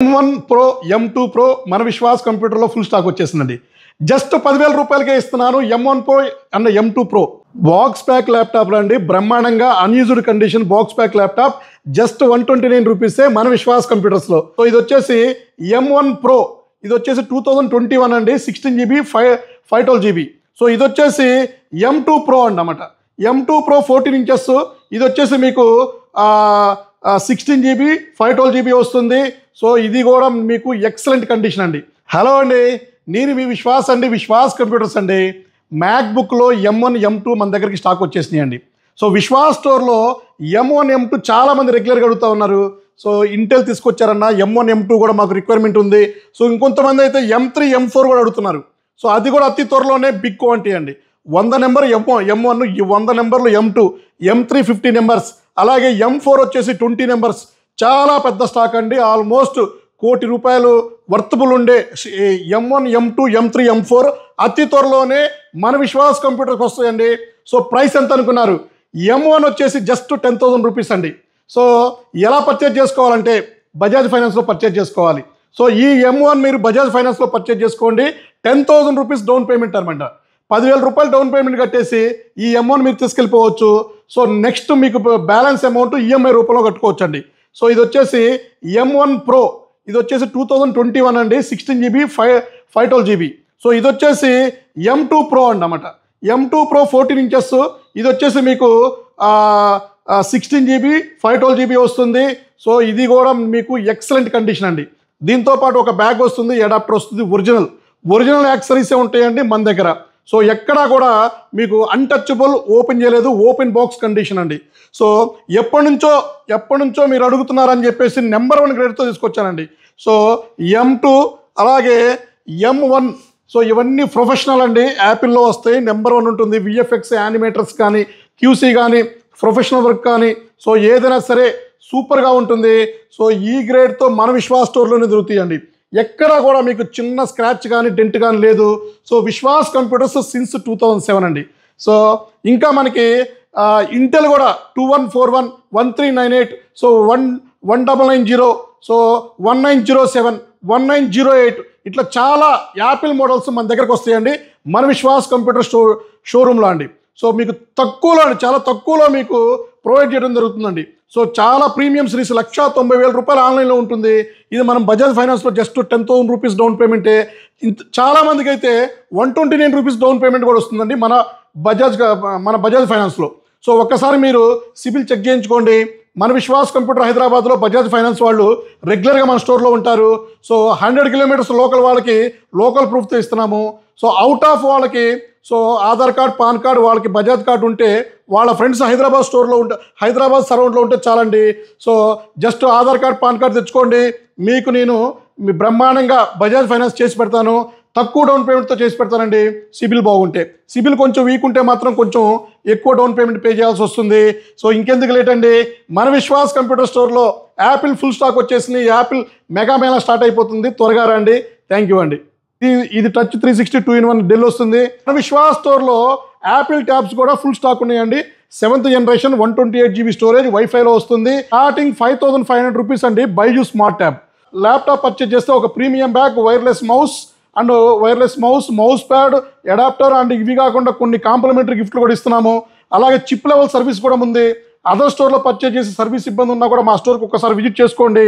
M1 Pro, M2 Pro మన విశ్వాస్ కంప్యూటర్లో full stock వచ్చేసిందండి. జస్ట్ 10,000 రూపాయలకే ఇస్తున్నాను M1 Pro and M2 Pro. Box pack laptop అండి, బ్రహ్మాండంగా unused condition box pack laptop just 129 రూపీసే మన విశ్వాస్ కంప్యూటర్స్లో. సో ఇది వచ్చేసి M1 Pro, ఇది వచ్చేసి 2021 అండి, 16GB 512GB. సో ఇది వచ్చేసి M2 Pro అన్నమాట. M2 Pro 14 ఇంచెస్, ఇది వచ్చేసి మీకు 16GB 512GB వస్తుంది. సో ఇది కూడా మీకు ఎక్సలెంట్ కండిషన్ అండి. హలో అండి, నేను మీ విశ్వాస్ అండి, విశ్వాస్ కంప్యూటర్స్ అండి. మ్యాక్బుక్లో M1 M2 మన దగ్గరికి స్టాక్ వచ్చేసినాయి అండి. సో విశ్వాస్ స్టోర్లో M1 M2 చాలామంది రెగ్యులర్గా అడుగుతూ ఉన్నారు. సో ఇంటెల్ తీసుకొచ్చారన్న M1 M2 కూడా మాకు రిక్వైర్మెంట్ ఉంది. సో ఇంకొంతమంది అయితే M3 M4 కూడా అడుగుతున్నారు. సో అది కూడా అతి త్వరలోనే బిగ్ క్వాంటిటీ అండి. 100 నెంబర్ M1, 100 నెంబర్లు M2, M3 50 నెంబర్స్, అలాగే M4 వచ్చేసి 20 నెంబర్స్. చాలా పెద్ద స్టాక్ అండి. ఆల్మోస్ట్ ₹1 కోటి వర్తబుల్ ఉండే M1 M2 M3 M4 అతి త్వరలోనే మన విశ్వాస్ కంప్యూటర్కి వస్తాయండి. సో ప్రైస్ ఎంత అనుకున్నారు? M1 వచ్చేసి జస్ట్ 10,000 రూపీస్ అండి. సో ఎలా పర్చేజ్ చేసుకోవాలంటే బజాజ్ ఫైనాన్స్లో పర్చేజ్ చేసుకోవాలి. సో ఈ M1 మీరు బజాజ్ ఫైనాన్స్లో పర్చేజ్ చేసుకోండి. 10,000 రూపీస్ డౌన్ పేమెంట్ అనమాట. 10,000 రూపాయలు డౌన్ పేమెంట్ కట్టేసి ఈ M1 మీరు తీసుకెళ్ళిపోవచ్చు. సో నెక్స్ట్ మీకు బ్యాలెన్స్ అమౌంట్ ఈఎంఐ రూపంలో కట్టుకోవచ్చు అండి. సో ఇది వచ్చేసి M1 Pro, ఇది వచ్చేసి 2021 అండి, 16GB 512GB. సో ఇది వచ్చేసి M2 Pro అన్నమాట. M2 Pro 14 ఇంచెస్, ఇది వచ్చేసి మీకు 16GB 512GB వస్తుంది. సో ఇది కూడా మీకు ఎక్సలెంట్ కండిషన్ అండి. దీంతో పాటు ఒక బ్యాగ్ వస్తుంది, అడాప్టర్ వస్తుంది, ఒరిజినల్ యాక్సరీసే ఉంటాయండి మన దగ్గర. సో ఎక్కడా కూడా మీకు అన్టచబుల్, ఓపెన్ చేయలేదు, ఓపెన్ బాక్స్ కండిషన్ అండి. సో ఎప్పటి నుంచో మీరు అడుగుతున్నారని చెప్పేసి నెంబర్ 1 గ్రేడ్తో తీసుకొచ్చానండి. సో M2 అలాగే M1, సో ఇవన్నీ ప్రొఫెషనల్ అండి, యాపిల్లో వస్తాయి, నెంబర్ 1 ఉంటుంది. VFX యానిమేటర్స్ కానీ, QC కానీ, ప్రొఫెషనల్ వర్క్ కానీ, సో ఏదైనా సరే సూపర్గా ఉంటుంది. సో ఈ గ్రేడ్తో మన విశ్వాస్ స్టోర్లోనే దొరుకుతాయండి. ఎక్కడా కూడా మీకు చిన్న స్క్రాచ్ కానీ, డెంట్ కానీ లేదు. సో విశ్వాస్ కంప్యూటర్స్ సిన్స్ 2007 అండి. సో ఇంకా మనకి ఇంటెల్ కూడా 2141, 1398, సో 1990, సో 1907, 1908 ఇట్లా చాలా యాపిల్ మోడల్స్ మన దగ్గరకు వస్తాయండి మన విశ్వాస్ కంప్యూటర్ షోరూంలో అండి. సో మీకు తక్కువలో అండి, చాలా తక్కువలో మీకు ప్రొవైడ్ చేయడం జరుగుతుందండి. సో చాలా ప్రీమియం సిరీస్, 1,90,000 రూపాయలు ఆన్లైన్లో ఉంటుంది. ఇది మనం బజాజ్ ఫైనాన్స్లో జస్ట్ 10,000 రూపీస్ డౌన్ పేమెంటే. చాలామందికి అయితే 129 రూపీస్ డౌన్ పేమెంట్ కూడా వస్తుందండి మన బజాజ్ ఫైనాన్స్లో. సో ఒక్కసారి మీరు సిబిల్ చెక్ చేయించుకోండి. మన విశ్వాస్ కంప్యూటర్ హైదరాబాద్లో బజాజ్ ఫైనాన్స్ వాళ్ళు రెగ్యులర్గా మన స్టోర్లో ఉంటారు. సో 100 కిలోమీటర్స్ లోకల్ వాళ్ళకి లోకల్ ప్రూఫ్తో ఇస్తున్నాము. సో అవుట్ ఆఫ్ వాళ్ళకి so Aadhaar card, pan card, వాళ్ళకి బజాజ్ కార్డు ఉంటే వాళ్ళ ఫ్రెండ్స్ హైదరాబాద్ సరౌండ్లో ఉంటే చాలండి. So just Aadhaar card, pan card తెచ్చుకోండి. మీకు నేను మీ బ్రహ్మాండంగా బజాజ్ ఫైనాన్స్ చేసి పెడతాను. తక్కువ డౌన్ పేమెంట్తో చేసి పెడతానండి. సిబిల్ బాగుంటే. సిబిల్ కొంచెం వీక్ ఉంటే మాత్రం కొంచెం ఎక్కువ డౌన్ పేమెంట్ పే చేయాల్సి వస్తుంది. సో ఇంకెందుకు లేట్ అండి, మన విశ్వాస్ కంప్యూటర్ స్టోర్లో యాపిల్ ఫుల్ స్టాక్ వచ్చేసింది. యాపిల్ మెగా మేళా స్టార్ట్ అయిపోతుంది, త్వరగా రండి. థ్యాంక్ యూ అండి. ఇది టచ్ 360 2-in-1 డెల్ వస్తుంది. మన విశ్వాస్ స్టోర్లో యాపిల్ ట్యాబ్స్ కూడా ఫుల్ స్టాక్ ఉన్నాయండి. 7th జనరేషన్ 128GB స్టోరేజ్, వైఫైలో వస్తుంది. స్టార్టింగ్ 5,500 రూపీస్ అండి. Byju's smart tab. Laptop purchase చేస్తే ఒక premium bag, wireless mouse pad, adapter and ఇవి కాకుండా కొన్ని కాంప్లిమెంటరీ గిఫ్ట్లు కూడా ఇస్తున్నాము. అలాగే చిప్ లెవెల్ సర్వీస్ కూడా ఉంది. అదర్ స్టోర్లో పర్చేజ్ చేసి సర్వీస్ ఇబ్బంది ఉన్నా కూడా మా స్టోర్కి ఒకసారి విజిట్ చేసుకోండి.